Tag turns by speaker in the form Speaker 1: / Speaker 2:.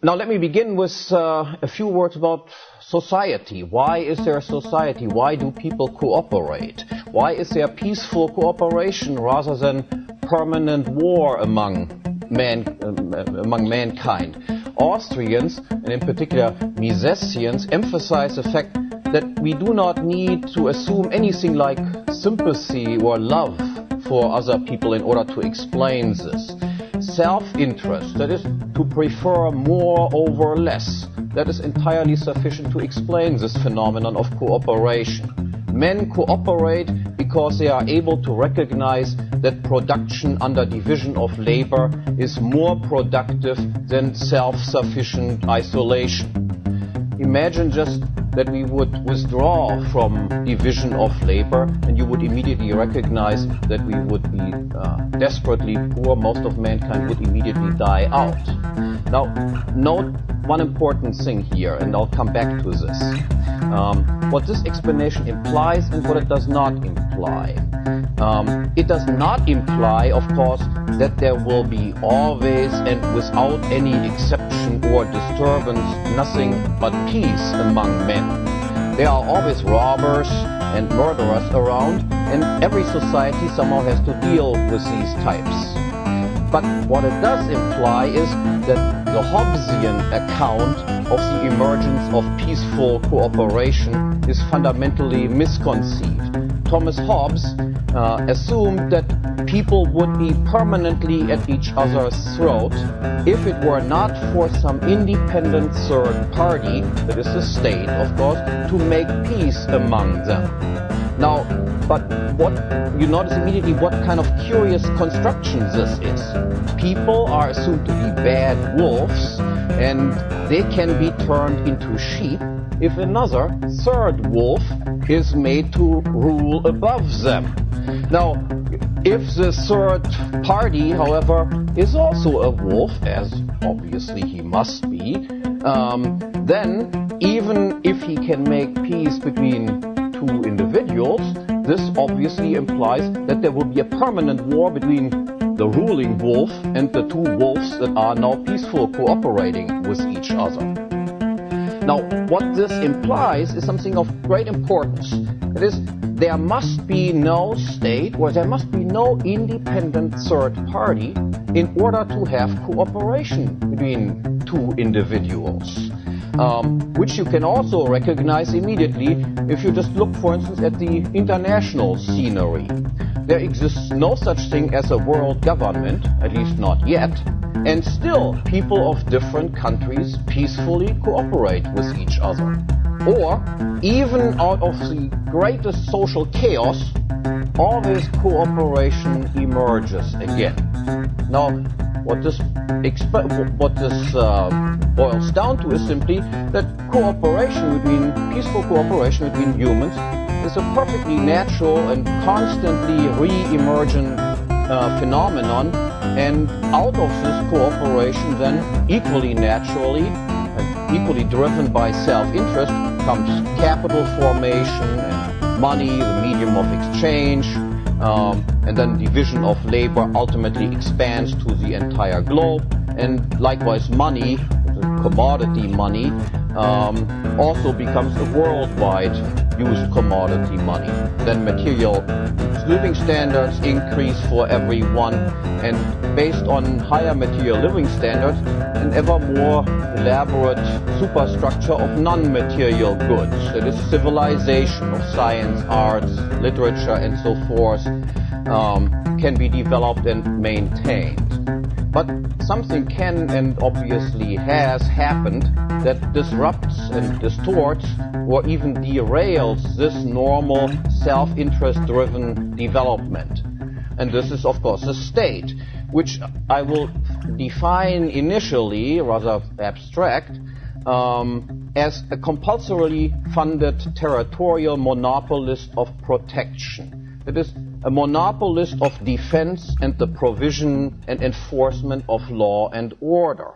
Speaker 1: Now let me begin with a few words about society. Why is there a society? Why do people cooperate? Why is there peaceful cooperation rather than permanent war among mankind? Austrians, and in particular Misesians, emphasize the fact that we do not need to assume anything like sympathy or love for other people in order to explain this. Self-interest, that is to prefer more over less, that is entirely sufficient to explain this phenomenon of cooperation. Men cooperate because they are able to recognize that production under division of labor is more productive than self-sufficient isolation. Imagine just that we would withdraw from division of labor and you would immediately recognize that we would be desperately poor. Most of mankind would immediately die out. Now, note one important thing here, and I'll come back to this. What this explanation implies and what it does not imply. It does not imply, of course, that there will be always and without any exception or disturbance nothing but peace among men. There are always robbers and murderers around, and every society somehow has to deal with these types. But what it does imply is that the Hobbesian account of the emergence of peaceful cooperation is fundamentally misconceived. Thomas Hobbes assumed that people would be permanently at each other's throat if it were not for some independent third party, that is the state, of course, to make peace among them. Now, but what you notice immediately what kind of curious construction this is. People are assumed to be bad wolves, and they can be turned into sheep if another third wolf is made to rule above them. Now, if the third party, however, is also a wolf, as obviously he must be, then even if he can make peace between two individuals, this obviously implies that there will be a permanent war between the ruling wolf and the two wolves that are now peaceful cooperating with each other. Now, what this implies is something of great importance. That is, there must be no state or there must be no independent third party in order to have cooperation between two individuals. Which you can also recognize immediately if you just look, for instance, at the international scenery. There exists no such thing as a world government, at least not yet, and still people of different countries peacefully cooperate with each other. Or, even out of the greatest social chaos, always cooperation emerges again. Now, what this boils down to is simply that peaceful cooperation between humans is a perfectly natural and constantly re-emergent phenomenon, and out of this cooperation then equally naturally and equally driven by self-interest comes capital formation and money, the medium of exchange, and then division of labor ultimately expands to the entire globe, and likewise money, commodity money, also becomes a worldwide used commodity money. Then material living standards increase for everyone, and based on higher material living standards, an ever more elaborate superstructure of non-material goods, that is civilization of science, arts, literature and so forth, can be developed and maintained. But something can and obviously has happened that disrupts and distorts or even derails this normal self-interest driven development. And this is, of course, the state, which I will define initially, rather abstract, as a compulsorily funded territorial monopolist of protection. It is a monopolist of defense and the provision and enforcement of law and order.